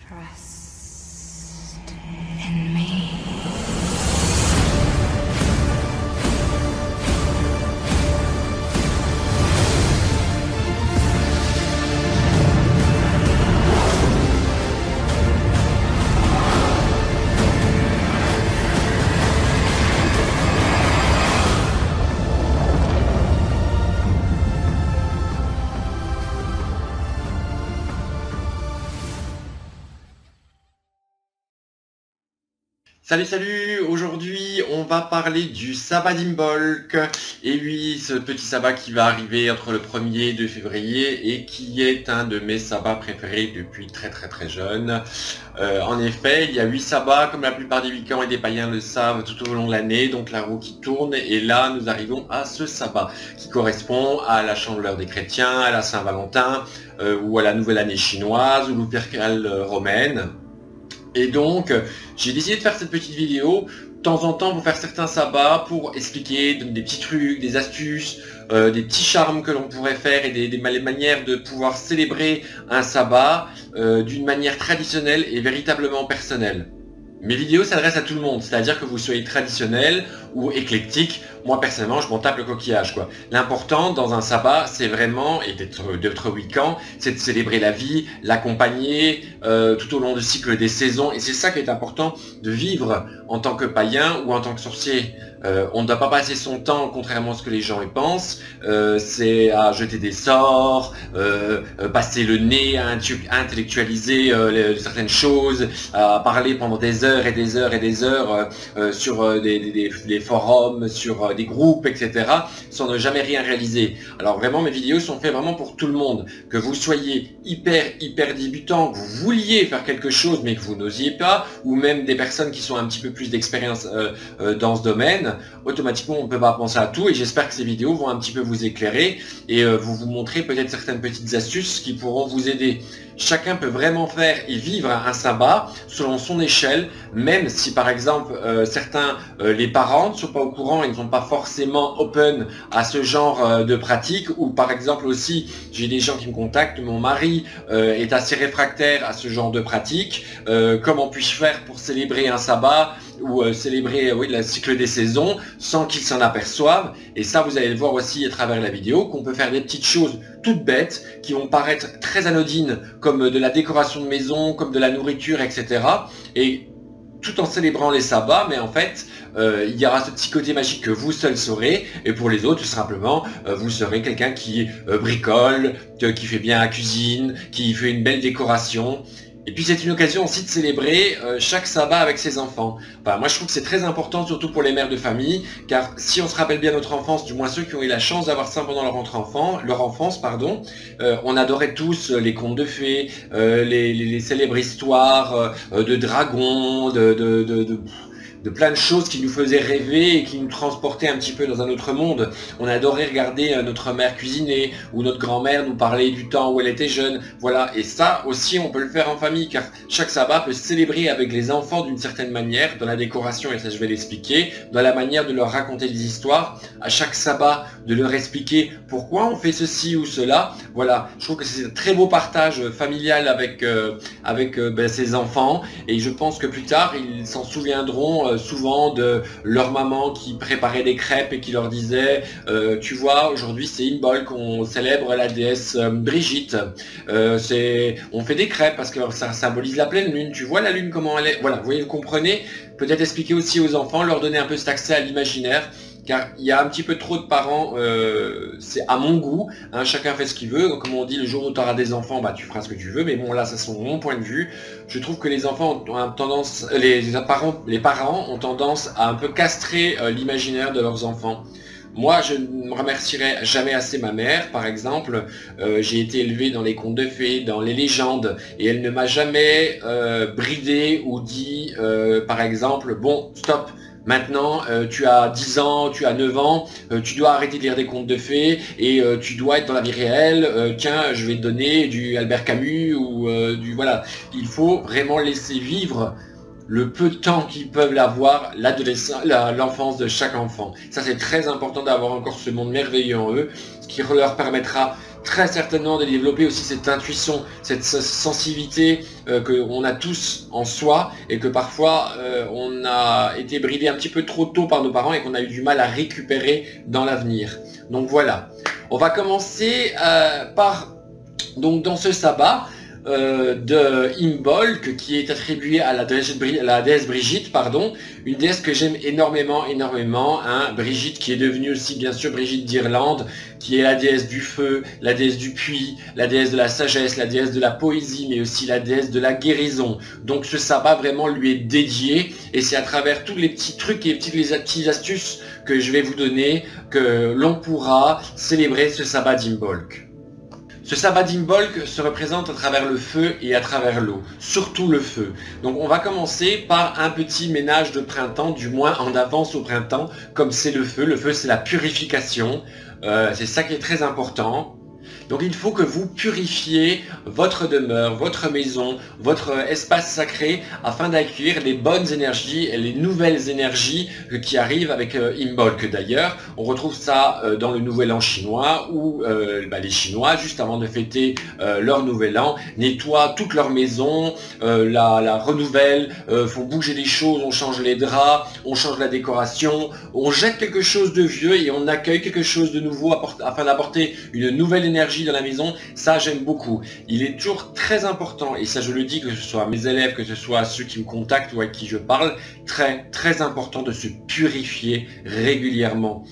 Trust in me. Salut salut, aujourd'hui on va parler du sabbat d'Imbolc, et oui, ce petit sabbat qui va arriver entre le 1er et 2 février et qui est un de mes sabbats préférés depuis très jeune. En effet, il y a 8 sabbats comme la plupart des Wiccans et des païens le savent tout au long de l'année, donc la roue qui tourne, et là nous arrivons à ce sabbat qui correspond à la chandeleur des chrétiens, à la Saint-Valentin, ou à la nouvelle année chinoise ou l'Upercale romaine. Et donc, j'ai décidé de faire cette petite vidéo, de temps en temps pour faire certains sabbats, pour expliquer, donner des petits trucs, des astuces, des petits charmes que l'on pourrait faire et des manières de pouvoir célébrer un sabbat d'une manière traditionnelle et véritablement personnelle. Mes vidéos s'adressent à tout le monde, c'est-à-dire que vous soyez traditionnel ou éclectique. Moi personnellement, je m'en tape le coquillage, quoi. L'important dans un sabbat, c'est vraiment, et d'être Wiccan, c'est de célébrer la vie, l'accompagner tout au long du cycle des saisons. Et c'est ça qui est important de vivre en tant que païen ou en tant que sorcier. On ne doit pas passer son temps, contrairement à ce que les gens y pensent, c'est à jeter des sorts, passer le nez, à intellectualiser certaines choses, à parler pendant des heures et des heures et des heures sur des forums, sur des groupes, etc., sans ne jamais rien réaliser. Alors vraiment, mes vidéos sont faites vraiment pour tout le monde. Que vous soyez hyper débutant, que vous vouliez faire quelque chose mais que vous n'osiez pas, ou même des personnes qui sont un petit peu plus d'expérience dans ce domaine, automatiquement on ne peut pas penser à tout, et j'espère que ces vidéos vont un petit peu vous éclairer et vous montrer peut-être certaines petites astuces qui pourront vous aider. Chacun peut vraiment faire et vivre un sabbat selon son échelle, même si par exemple certains, les parents ne sont pas au courant et ne sont pas forcément open à ce genre de pratique, ou par exemple aussi j'ai des gens qui me contactent, mon mari est assez réfractaire à ce genre de pratique, comment puis-je faire pour célébrer un sabbat ou célébrer le cycle des saisons sans qu'ils s'en aperçoivent. Et ça, vous allez le voir aussi à travers la vidéo, qu'on peut faire des petites choses toutes bêtes qui vont paraître très anodines, comme de la décoration de maison, comme de la nourriture, etc. Et tout en célébrant les sabbats, mais en fait, il y aura ce petit côté magique que vous seul saurez, et pour les autres, tout simplement, vous serez quelqu'un qui bricole, qui fait bien la cuisine, qui fait une belle décoration. Et puis c'est une occasion aussi de célébrer chaque sabbat avec ses enfants. Enfin, moi je trouve que c'est très important, surtout pour les mères de famille, car si on se rappelle bien notre enfance, du moins ceux qui ont eu la chance d'avoir ça pendant leur enfance, on adorait tous les contes de fées, les célèbres histoires de dragons, de plein de choses qui nous faisaient rêver et qui nous transportaient un petit peu dans un autre monde. On adorait regarder notre mère cuisiner, ou notre grand-mère nous parler du temps où elle était jeune. Voilà, et ça aussi on peut le faire en famille, car chaque sabbat peut se célébrer avec les enfants d'une certaine manière, dans la décoration, et ça je vais l'expliquer, dans la manière de leur raconter des histoires, à chaque sabbat de leur expliquer pourquoi on fait ceci ou cela. Voilà, je trouve que c'est un très beau partage familial avec ses enfants, et je pense que plus tard ils s'en souviendront souvent de leur maman qui préparait des crêpes et qui leur disait tu vois, aujourd'hui c'est Imbolc, on célèbre la déesse Brigitte, on fait des crêpes parce que ça symbolise la pleine lune, tu vois la lune comment elle est, voilà, vous voyez, vous comprenez. Peut-être expliquer aussi aux enfants, leur donner un peu cet accès à l'imaginaire, car il y a un petit peu trop de parents, c'est à mon goût, hein, chacun fait ce qu'il veut, donc, comme on dit, le jour où tu auras des enfants, bah tu feras ce que tu veux, mais bon là ça c'est mon point de vue. Je trouve que les enfants ont tendance, les parents ont tendance à un peu castrer l'imaginaire de leurs enfants. Moi, je ne remercierai jamais assez ma mère, par exemple. J'ai été élevé dans les contes de fées, dans les légendes, et elle ne m'a jamais bridé ou dit, par exemple, bon, stop, maintenant tu as 10 ans, tu as 9 ans, tu dois arrêter de lire des contes de fées et tu dois être dans la vie réelle, tiens, je vais te donner du Albert Camus ou voilà. Il faut vraiment laisser vivre le peu de temps qu'ils peuvent l'avoir, l'enfance de chaque enfant. Ça c'est très important d'avoir encore ce monde merveilleux en eux, ce qui leur permettra très certainement de développer aussi cette intuition, cette sensibilité qu'on a tous en soi et que parfois on a été bridé un petit peu trop tôt par nos parents et qu'on a eu du mal à récupérer dans l'avenir. Donc voilà, on va commencer par, donc dans ce sabbat, de Imbolc qui est attribué à la déesse Brigitte, pardon, une déesse que j'aime énormément, hein, Brigitte qui est devenue aussi bien sûr Brigitte d'Irlande, qui est la déesse du feu, la déesse du puits, la déesse de la sagesse, la déesse de la poésie, mais aussi la déesse de la guérison. Donc ce sabbat vraiment lui est dédié et c'est à travers tous les petits trucs et les petites astuces que je vais vous donner que l'on pourra célébrer ce sabbat d'Imbolc. Ce sabbat d'Imbolc se représente à travers le feu et à travers l'eau, surtout le feu. Donc on va commencer par un petit ménage de printemps, du moins en avance au printemps, comme c'est le feu. Le feu c'est la purification, c'est ça qui est très important. Donc il faut que vous purifiez votre demeure, votre maison, votre espace sacré afin d'accueillir les bonnes énergies et les nouvelles énergies qui arrivent avec Imbolc. D'ailleurs, on retrouve ça dans le nouvel an chinois où les Chinois, juste avant de fêter leur nouvel an, nettoient toute leur maison, la renouvellent, font bouger les choses, on change les draps, on change la décoration, on jette quelque chose de vieux et on accueille quelque chose de nouveau afin d'apporter une nouvelle énergie dans la maison. Ça j'aime beaucoup. Il est toujours très important, et ça je le dis que ce soit à mes élèves, que ce soit à ceux qui me contactent ou à qui je parle, très important de se purifier régulièrement.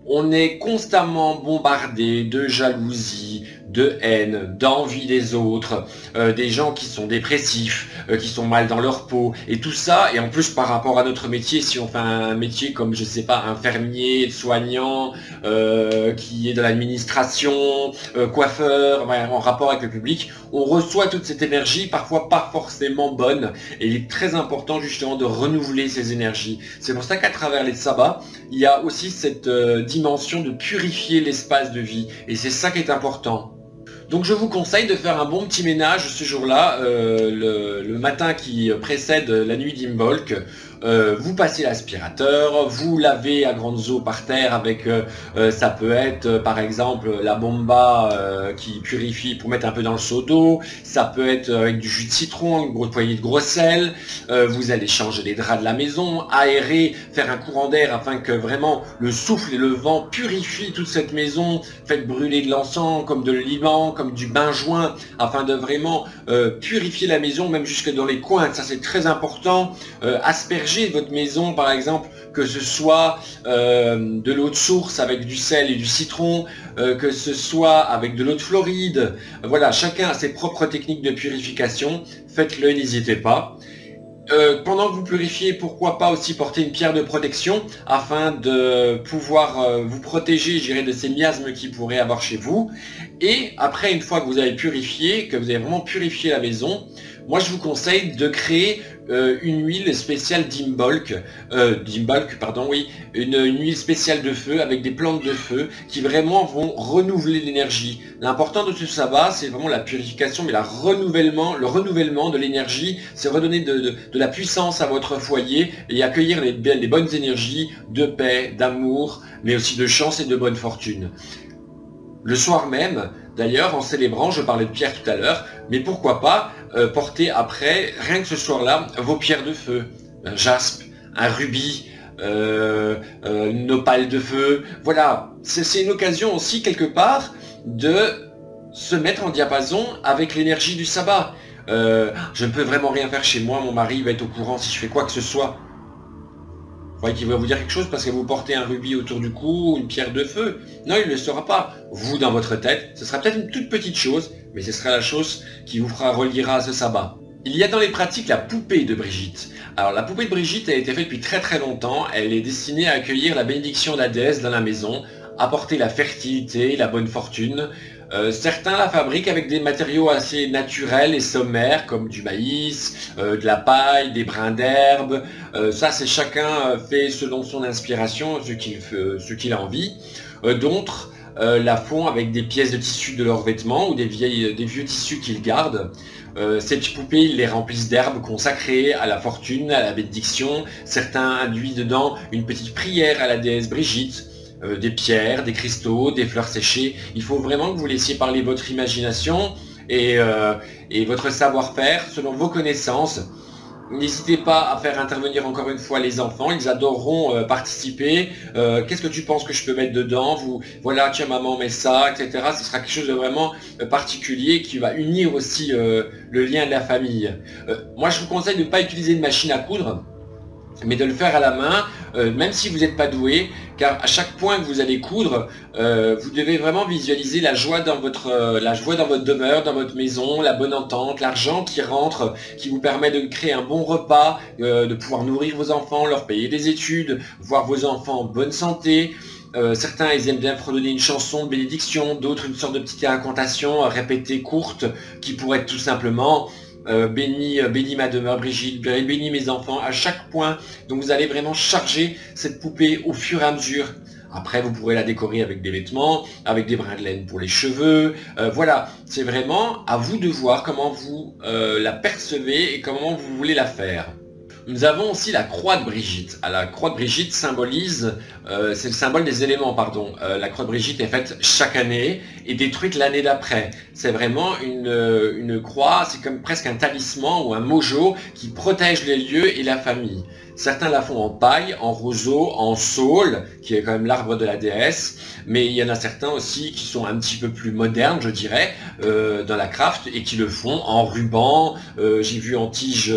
On est constamment bombardé de jalousie, de haine, d'envie des autres, des gens qui sont dépressifs, qui sont mal dans leur peau, et tout ça, et en plus par rapport à notre métier, si on fait un métier comme, je sais pas, infirmier, soignant, qui est de l'administration, coiffeur, en rapport avec le public, on reçoit toute cette énergie, parfois pas forcément bonne, et il est très important justement de renouveler ces énergies. C'est pour ça qu'à travers les sabbats, il y a aussi cette dimension de purifier l'espace de vie, et c'est ça qui est important. Donc je vous conseille de faire un bon petit ménage ce jour-là, le matin qui précède la nuit d'Imbolc. Vous passez l'aspirateur, vous lavez à grandes eaux par terre avec, ça peut être par exemple la bomba qui purifie pour mettre un peu dans le seau d'eau, ça peut être avec du jus de citron, une grosse poignée de gros sel, vous allez changer les draps de la maison, aérer, faire un courant d'air afin que vraiment le souffle et le vent purifient toute cette maison, faites brûler de l'encens comme de l'Iban, comme du benjoin, afin de vraiment purifier la maison, même jusque dans les coins, ça c'est très important, asperger votre maison par exemple, que ce soit de l'eau de source avec du sel et du citron, que ce soit avec de l'eau de Floride, voilà, chacun a ses propres techniques de purification, faites-le, n'hésitez pas. Pendant que vous purifiez, pourquoi pas aussi porter une pierre de protection afin de pouvoir vous protéger, je dirais, de ces miasmes qui pourraient avoir chez vous. Et après, une fois que vous avez purifié, que vous avez vraiment purifié la maison, moi je vous conseille de créer une huile spéciale d'Imbolc, une huile spéciale de feu avec des plantes de feu qui vraiment vont renouveler l'énergie. L'important de ce sabbat, c'est vraiment la purification, mais le renouvellement de l'énergie, c'est redonner de la puissance à votre foyer et accueillir les bonnes énergies de paix, d'amour, mais aussi de chance et de bonne fortune. Le soir même, d'ailleurs, en célébrant, je parlais de pierre tout à l'heure, mais pourquoi pas porter après, rien que ce soir-là, vos pierres de feu, un jaspe, un rubis, une opale de feu, voilà, c'est une occasion aussi quelque part de se mettre en diapason avec l'énergie du sabbat. Je ne peux vraiment rien faire chez moi, mon mari va être au courant si je fais quoi que ce soit. Vous voyez qu'il va vous dire quelque chose parce que vous portez un rubis autour du cou, une pierre de feu. Non, il ne le saura pas. Vous, dans votre tête, ce sera peut-être une toute petite chose, mais ce sera la chose qui vous reliera à ce sabbat. Il y a dans les pratiques la poupée de Brigitte. Alors la poupée de Brigitte a été faite depuis très longtemps. Elle est destinée à accueillir la bénédiction de la déesse dans la maison, apporter la fertilité, la bonne fortune. Certains la fabriquent avec des matériaux assez naturels et sommaires comme du maïs, de la paille, des brins d'herbe. Ça c'est chacun fait selon son inspiration, ce qu'il a envie. D'autres la font avec des pièces de tissu de leurs vêtements ou des vieux tissus qu'ils gardent. Ces petites poupées, ils les remplissent d'herbes consacrées à la fortune, à la bénédiction. Certains induisent dedans une petite prière à la déesse Brigitte. des pierres, des cristaux, des fleurs séchées. Il faut vraiment que vous laissiez parler votre imagination et votre savoir-faire selon vos connaissances. N'hésitez pas à faire intervenir encore une fois les enfants, ils adoreront participer. Qu'est-ce que tu penses que je peux mettre dedans? Voilà, tiens maman, mets ça, etc. Ce sera quelque chose de vraiment particulier qui va unir aussi le lien de la famille. Moi, je vous conseille de ne pas utiliser une machine à coudre, mais de le faire à la main, même si vous n'êtes pas doué, car à chaque point que vous allez coudre, vous devez vraiment visualiser la joie dans votre demeure, dans votre maison, la bonne entente, l'argent qui rentre, qui vous permet de créer un bon repas, de pouvoir nourrir vos enfants, leur payer des études, voir vos enfants en bonne santé. Certains ils aiment bien fredonner une chanson de bénédiction, d'autres une sorte de petite incantation répétée courte, qui pourrait être tout simplement bénis ma demeure Brigitte, bénis mes enfants, à chaque point. Donc vous allez vraiment charger cette poupée au fur et à mesure. Après vous pourrez la décorer avec des vêtements, avec des brins de laine pour les cheveux. Voilà, c'est vraiment à vous de voir comment vous la percevez et comment vous voulez la faire. Nous avons aussi la croix de Brigitte. La croix de Brigitte symbolise, c'est le symbole des éléments, pardon. La croix de Brigitte est faite chaque année et détruite l'année d'après. C'est vraiment une croix, c'est comme presque un talisman ou un mojo qui protège les lieux et la famille. Certains la font en paille, en roseau, en saule, qui est quand même l'arbre de la déesse, mais il y en a certains aussi qui sont un petit peu plus modernes, je dirais, dans la craft, et qui le font en ruban. J'ai vu en tige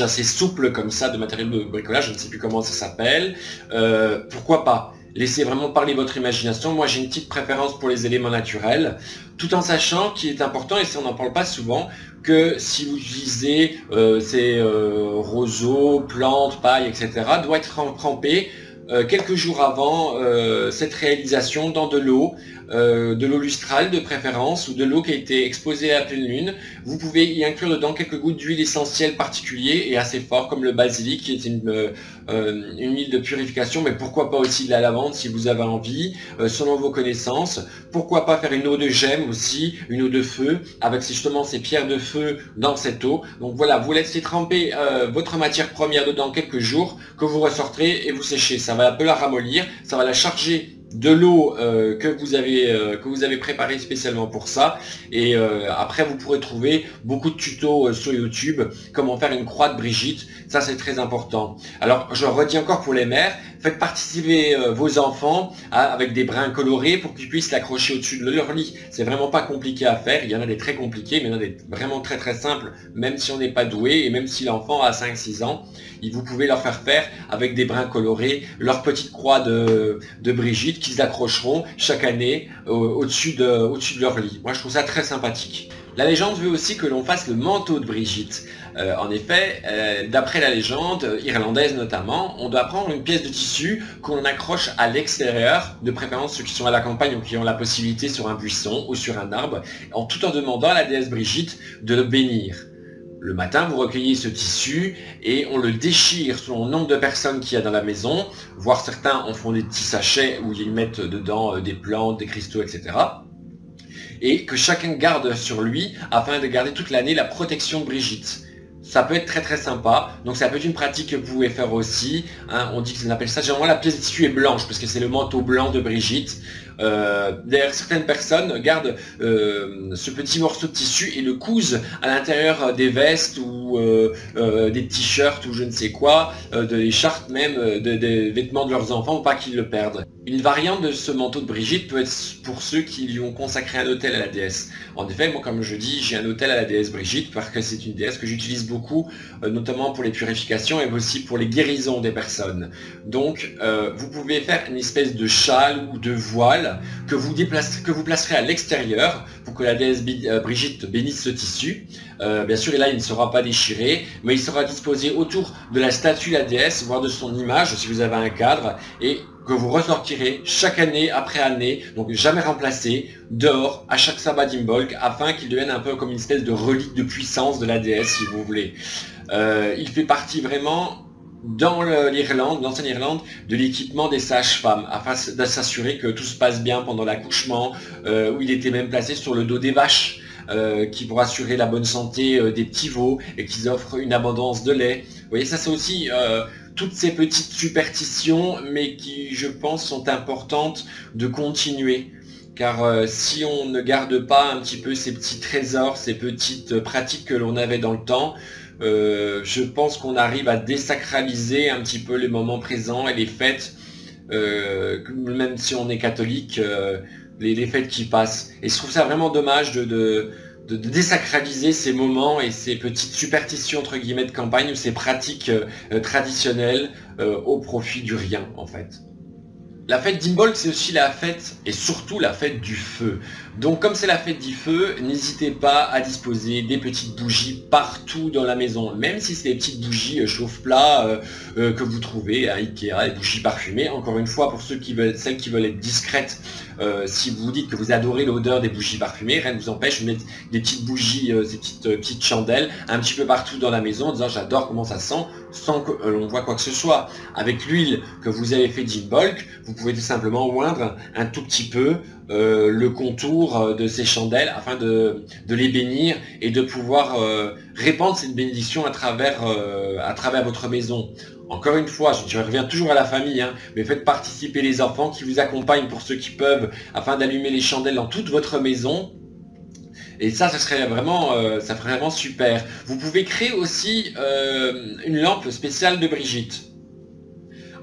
assez souple comme ça, de matériel de bricolage, je ne sais plus comment ça s'appelle. Pourquoi pas? Laissez vraiment parler votre imagination. Moi, j'ai une petite préférence pour les éléments naturels, tout en sachant qu'il est important, et ça on n'en parle pas souvent, que si vous utilisez ces roseaux, plantes, paille, etc., doit être trempé quelques jours avant cette réalisation dans de l'eau lustrale de préférence, ou de l'eau qui a été exposée à la pleine lune. Vous pouvez y inclure dedans quelques gouttes d'huile essentielle particulier et assez fort, comme le basilic, qui est une huile de purification, mais pourquoi pas aussi de la lavande si vous avez envie, selon vos connaissances. Pourquoi pas faire une eau de gemme aussi, une eau de feu, avec justement ces pierres de feu dans cette eau. Donc voilà, vous laissez tremper votre matière première dedans quelques jours, que vous ressortirez et vous séchez. Ça va un peu la ramollir, ça va la charger de l'eau que vous avez préparé spécialement pour ça, et après vous pourrez trouver beaucoup de tutos sur YouTube, comment faire une croix de Brigitte. Ça c'est très important. Alors je redis encore pour les mères, faites participer vos enfants avec des brins colorés pour qu'ils puissent l'accrocher au-dessus de leur lit. C'est vraiment pas compliqué à faire, il y en a des très compliqués, mais il y en a des vraiment très très simples, même si on n'est pas doué, et même si l'enfant a 5-6 ans, vous pouvez leur faire avec des brins colorés leur petite croix de Brigitte qu'ils accrocheront chaque année au-dessus de leur lit. Moi je trouve ça très sympathique. La légende veut aussi que l'on fasse le manteau de Brigitte. En effet, d'après la légende irlandaise notamment, on doit prendre une pièce de tissu qu'on accroche à l'extérieur, de préférence ceux qui sont à la campagne ou qui ont la possibilité sur un buisson ou sur un arbre, tout en demandant à la déesse Brigitte de le bénir. Le matin, vous recueillez ce tissu et on le déchire selon le nombre de personnes qu'il y a dans la maison, voire certains en font des petits sachets où ils mettent dedans des plantes, des cristaux, etc. Et que chacun garde sur lui afin de garder toute l'année la protection de Brigitte. Ça peut être très très sympa, donc ça peut être une pratique que vous pouvez faire aussi. On dit qu'on appelle ça, généralement la pièce de tissu est blanche parce que c'est le manteau blanc de Brigitte. D'ailleurs certaines personnes gardent ce petit morceau de tissu et le cousent à l'intérieur des vestes ou des t-shirts ou je ne sais quoi, des écharpes même, des vêtements de leurs enfants pour pas qu'ils le perdent. Une variante de ce manteau de Brigitte peut être pour ceux qui lui ont consacré un autel à la déesse. En effet, moi comme je dis, j'ai un autel à la déesse Brigitte parce que c'est une déesse que j'utilise beaucoup, notamment pour les purifications et aussi pour les guérisons des personnes. Donc vous pouvez faire une espèce de châle ou de voile que vous placerez à l'extérieur pour que la déesse Brigitte bénisse ce tissu. Bien sûr, et là il ne sera pas déchiré, mais il sera disposé autour de la statue de la déesse, voire de son image si vous avez un cadre, et que vous ressortirez chaque année après année, donc jamais remplacé, dehors à chaque sabbat d'Imbolc, afin qu'il devienne un peu comme une espèce de relique de puissance de la déesse si vous voulez. Il fait partie vraiment dans l'Irlande, l'ancienne Irlande, de l'équipement des sages-femmes, afin de s'assurer que tout se passe bien pendant l'accouchement, où il était même placé sur le dos des vaches, qui pour assurer la bonne santé des petits veaux et qu'ils offrent une abondance de lait. Vous voyez, ça c'est aussi toutes ces petites superstitions, mais qui, je pense, sont importantes de continuer. Car si on ne garde pas un petit peu ces petits trésors, ces petites pratiques que l'on avait dans le temps, je pense qu'on arrive à désacraliser un petit peu les moments présents et les fêtes, même si on est catholique, les fêtes qui passent. Et je trouve ça vraiment dommage de désacraliser ces moments et ces petites superstitions entre guillemets de campagne ou ces pratiques traditionnelles au profit du rien en fait. La fête d'Imbolc, c'est aussi la fête, et surtout la fête du feu. Donc comme c'est la fête du feu, n'hésitez pas à disposer des petites bougies partout dans la maison. Même si c'est des petites bougies chauffe-plat que vous trouvez à Ikea, des bougies parfumées. Encore une fois, pour celles qui veulent être discrètes, si vous dites que vous adorez l'odeur des bougies parfumées, rien ne vous empêche de mettre des petites bougies, ces petites chandelles, un petit peu partout dans la maison, en disant j'adore comment ça sent, sans que l'on voit quoi que ce soit. Avec l'huile que vous avez fait d'Imbolc, vous pouvez tout simplement oindre un tout petit peu le contour de ces chandelles afin de les bénir et de pouvoir répandre cette bénédiction à travers votre maison. Encore une fois, je reviens toujours à la famille, hein, mais faites participer les enfants qui vous accompagnent pour ceux qui peuvent afin d'allumer les chandelles dans toute votre maison. Et ça serait vraiment super. Vous pouvez créer aussi une lampe spéciale de Brigitte.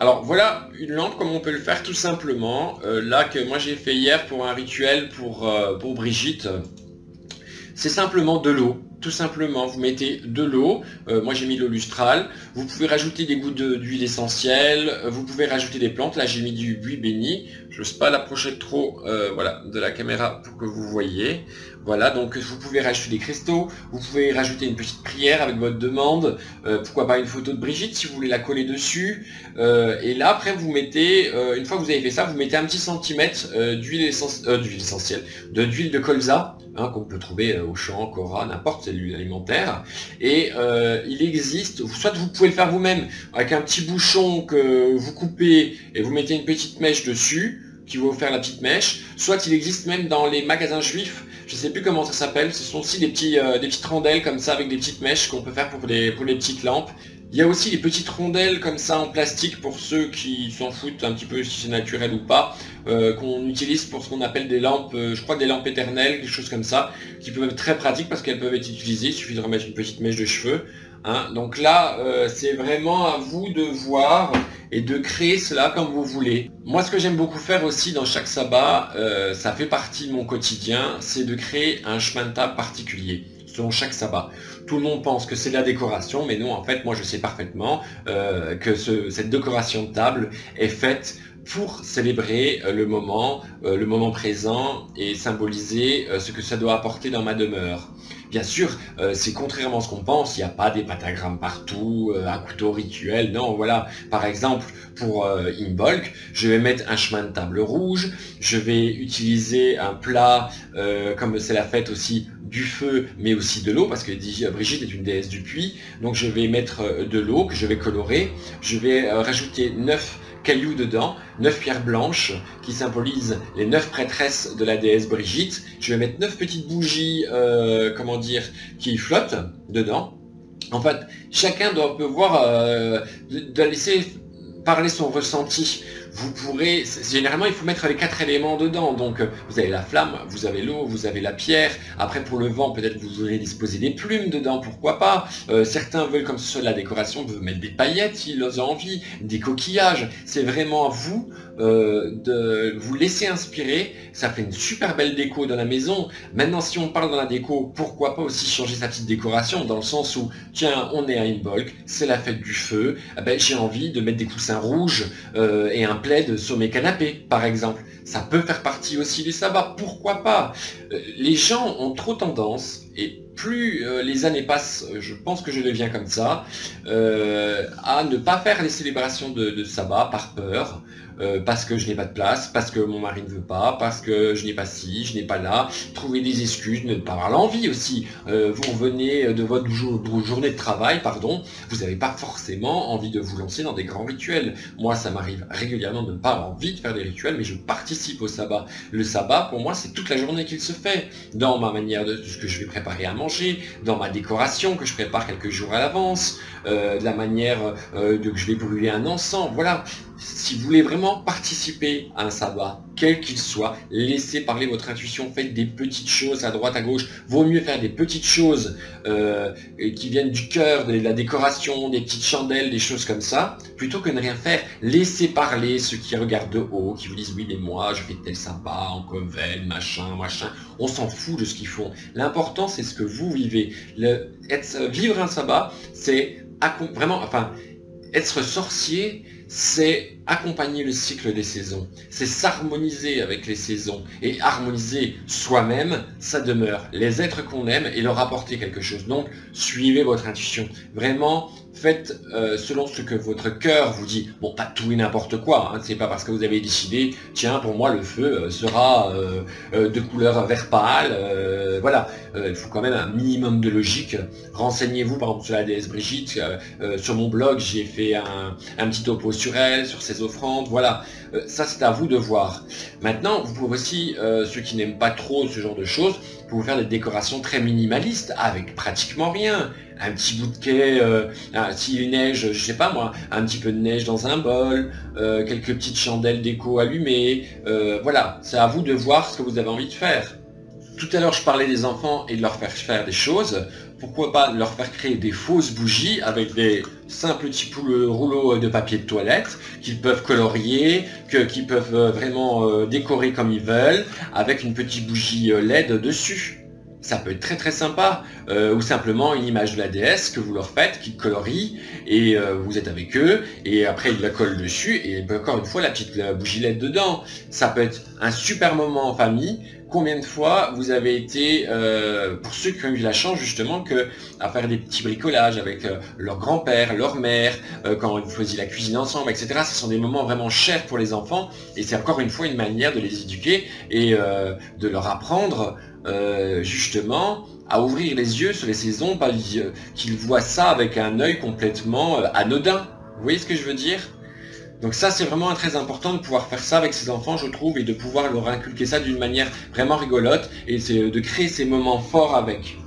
Alors voilà une lampe comme on peut le faire tout simplement, là que moi j'ai fait hier pour un rituel pour Brigitte. C'est simplement de l'eau, tout simplement, vous mettez de l'eau, moi j'ai mis l'eau lustrale, vous pouvez rajouter des gouttes d'huile essentielle, vous pouvez rajouter des plantes, là j'ai mis du buis béni, je n'ose pas l'approcher trop voilà, de la caméra pour que vous voyez. Voilà, donc vous pouvez rajouter des cristaux, vous pouvez rajouter une petite prière avec votre demande, pourquoi pas une photo de Brigitte si vous voulez la coller dessus. Et là après vous mettez, une fois que vous avez fait ça, vous mettez un petit centimètre d'huile essentielle, d'huile de colza, hein, qu'on peut trouver au champ, Cora, n'importe, c'est l'huile alimentaire. Et il existe, soit vous pouvez le faire vous-même, avec un petit bouchon que vous coupez et vous mettez une petite mèche dessus, qui va vous faire la petite mèche, soit il existe même dans les magasins juifs, je ne sais plus comment ça s'appelle, ce sont aussi des petites rondelles comme ça avec des petites mèches qu'on peut faire pour les petites lampes. Il y a aussi les petites rondelles comme ça en plastique pour ceux qui s'en foutent un petit peu si c'est naturel ou pas, qu'on utilise pour ce qu'on appelle des lampes, je crois des lampes éternelles, quelque chose comme ça, qui peuvent être très pratiques parce qu'elles peuvent être utilisées, il suffit de remettre une petite mèche de cheveux. Hein. Donc là, c'est vraiment à vous de voir et de créer cela comme vous voulez. Moi, ce que j'aime beaucoup faire aussi dans chaque sabbat, ça fait partie de mon quotidien, c'est de créer un chemin de table particulier selon chaque sabbat. Tout le monde pense que c'est de la décoration, mais non, en fait, moi je sais parfaitement que cette décoration de table est faite pour célébrer le moment présent et symboliser ce que ça doit apporter dans ma demeure. Bien sûr, c'est contrairement à ce qu'on pense, il n'y a pas des pentagrammes partout, un couteau rituel, non, voilà. Par exemple, pour Imbolc, je vais mettre un chemin de table rouge, je vais utiliser un plat, comme c'est la fête aussi, du feu, mais aussi de l'eau, parce que Brigitte est une déesse du puits, donc je vais mettre de l'eau que je vais colorer, je vais rajouter 9 cailloux dedans, 9 pierres blanches qui symbolisent les 9 prêtresses de la déesse Brigitte. Je vais mettre 9 petites bougies, qui flottent dedans. En fait, chacun doit doit laisser parler son ressenti. Vous pourrez, généralement il faut mettre les 4 éléments dedans, donc vous avez la flamme, vous avez l'eau, vous avez la pierre, après pour le vent peut-être vous voudrez disposer des plumes dedans, pourquoi pas, certains veulent comme ce soit de la décoration, veulent mettre des paillettes s'ils ont envie, des coquillages, c'est vraiment à vous de vous laisser inspirer, ça fait une super belle déco dans la maison. Maintenant si on parle dans la déco, pourquoi pas aussi changer sa petite décoration, dans le sens où, tiens, on est à Imbolc, c'est la fête du feu, j'ai envie de mettre des coussins rouges et un plaid sur mes canapés, par exemple. Ça peut faire partie aussi du sabbat, pourquoi pas. Les gens ont trop tendance, et plus les années passent, je pense que je deviens comme ça, à ne pas faire les célébrations de sabbat par peur, parce que je n'ai pas de place, parce que mon mari ne veut pas, parce que je n'ai pas ci, je n'ai pas là, trouver des excuses, ne pas avoir l'envie aussi. Vous revenez de votre journée de travail, pardon, vous n'avez pas forcément envie de vous lancer dans des grands rituels. Moi, ça m'arrive régulièrement de ne pas avoir envie de faire des rituels, mais je participe au sabbat. Le sabbat, pour moi, c'est toute la journée qu'il se fait, dans ma manière de ce que je vais préparer à manger, manger, dans ma décoration que je prépare quelques jours à l'avance, de la manière que je vais brûler un encens, voilà. Si vous voulez vraiment participer à un sabbat, quel qu'il soit, laissez parler votre intuition, faites des petites choses à droite, à gauche. Vaut mieux faire des petites choses qui viennent du cœur, de la décoration, des petites chandelles, des choses comme ça, plutôt que de ne rien faire. Laissez parler ceux qui regardent de haut, qui vous disent oui mais moi je fais tel sabbat en coven, machin. On s'en fout de ce qu'ils font. L'important c'est ce que vous vivez. Vivre un sabbat, c'est vraiment, enfin, être sorcier, c'est accompagner le cycle des saisons, c'est s'harmoniser avec les saisons, et harmoniser soi-même, ça demeure les êtres qu'on aime et leur apporter quelque chose. Donc, suivez votre intuition. Vraiment, faites selon ce que votre cœur vous dit. Bon, pas tout et n'importe quoi, hein. C'est pas parce que vous avez décidé, tiens, pour moi le feu sera de couleur vert pâle, voilà. Il faut quand même un minimum de logique. Renseignez-vous par exemple sur la déesse Brigitte, sur mon blog j'ai fait un petit topo sur elle, sur ses offrandes, voilà. Ça c'est à vous de voir. Maintenant, vous pouvez aussi, ceux qui n'aiment pas trop ce genre de choses, vous pouvez faire des décorations très minimalistes, avec pratiquement rien. Un petit bout de quai, s'il neige, je sais pas moi, un petit peu de neige dans un bol, quelques petites chandelles déco allumées, voilà, c'est à vous de voir ce que vous avez envie de faire. Tout à l'heure je parlais des enfants et de leur faire faire des choses, pourquoi pas leur faire créer des fausses bougies avec des simples petits rouleaux de papier de toilette qu'ils peuvent colorier, qu'ils peuvent vraiment décorer comme ils veulent, avec une petite bougie LED dessus. Ça peut être très très sympa, ou simplement une image de la déesse que vous leur faites, qu'ils colorient, et vous êtes avec eux, et après ils la collent dessus, et encore une fois la petite bougie LED dedans. Ça peut être un super moment en famille. Combien de fois vous avez été, pour ceux qui ont eu la chance justement, à faire des petits bricolages avec leur grand-père, leur mère, quand vous faisiez la cuisine ensemble, etc. Ce sont des moments vraiment chers pour les enfants, et c'est encore une fois une manière de les éduquer et de leur apprendre justement à ouvrir les yeux sur les saisons, pas qu'ils voient ça avec un œil complètement anodin. Vous voyez ce que je veux dire? Donc ça c'est vraiment très important de pouvoir faire ça avec ses enfants, je trouve, et de pouvoir leur inculquer ça d'une manière vraiment rigolote, et c'est de créer ces moments forts avec.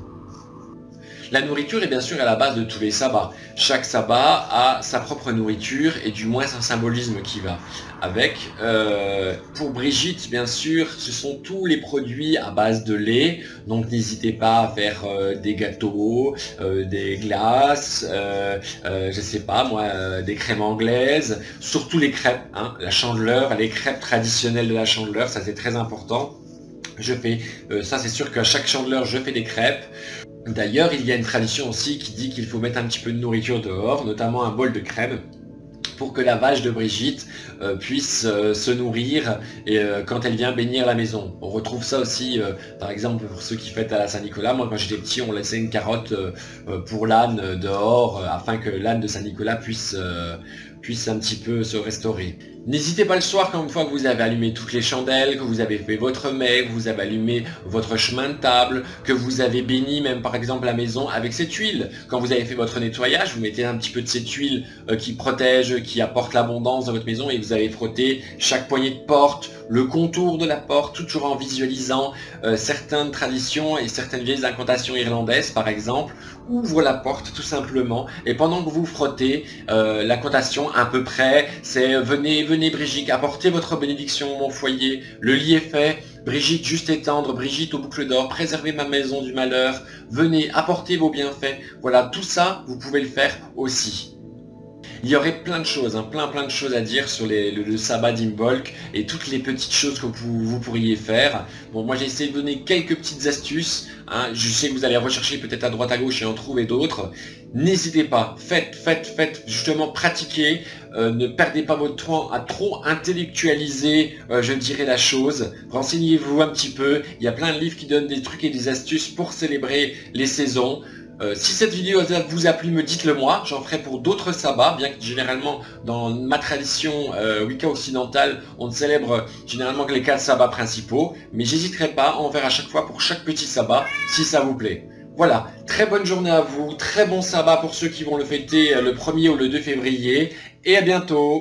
La nourriture est bien sûr à la base de tous les sabbats. Chaque sabbat a sa propre nourriture et du moins un symbolisme qui va avec. Pour Brigitte, bien sûr, ce sont tous les produits à base de lait. Donc n'hésitez pas à faire des gâteaux, des glaces, je sais pas moi, des crèmes anglaises, surtout les crêpes, hein, la Chandeleur, les crêpes traditionnelles de la Chandeleur, ça c'est très important. Je fais, ça c'est sûr qu'à chaque Chandeleur je fais des crêpes. D'ailleurs, il y a une tradition aussi qui dit qu'il faut mettre un petit peu de nourriture dehors, notamment un bol de crème, pour que la vache de Brigitte puisse se nourrir et, quand elle vient bénir la maison. On retrouve ça aussi, par exemple, pour ceux qui fêtent à la Saint-Nicolas. Moi, quand j'étais petit, on laissait une carotte pour l'âne dehors, afin que l'âne de Saint-Nicolas puisse un petit peu se restaurer. N'hésitez pas le soir, quand une fois que vous avez allumé toutes les chandelles, que vous avez fait votre mets, que vous avez allumé votre chemin de table, que vous avez béni même par exemple la maison avec cette huile. Quand vous avez fait votre nettoyage, vous mettez un petit peu de cette huile qui protège, qui apporte l'abondance dans votre maison, et vous avez frotté chaque poignée de porte, le contour de la porte, toujours en visualisant certaines traditions et certaines vieilles incantations irlandaises par exemple. Ouvre la porte tout simplement, et pendant que vous frottez, l'incantation à peu près c'est venez Brigitte, apportez votre bénédiction mon foyer, le lit est fait, Brigitte juste étendre, Brigitte aux boucles d'or, préservez ma maison du malheur, venez apporter vos bienfaits. Voilà, tout ça vous pouvez le faire aussi. Il y aurait plein de choses, hein, plein de choses à dire sur le sabbat d'Imbolc et toutes les petites choses que vous pourriez faire. Bon, moi j'ai essayé de donner quelques petites astuces, hein. Je sais que vous allez rechercher peut-être à droite à gauche et en trouver d'autres. N'hésitez pas, faites, justement pratiquez, ne perdez pas votre temps à trop intellectualiser, je dirais, la chose. Renseignez-vous un petit peu, il y a plein de livres qui donnent des trucs et des astuces pour célébrer les saisons. Si cette vidéo vous a plu, me dites-le moi, j'en ferai pour d'autres sabbats, bien que généralement dans ma tradition Wicca occidentale, on ne célèbre généralement que les 4 sabbats principaux, mais j'hésiterai pas à en faire à chaque fois pour chaque petit sabbat, si ça vous plaît. Voilà, très bonne journée à vous, très bon sabbat pour ceux qui vont le fêter le 1er ou le 2 février, et à bientôt.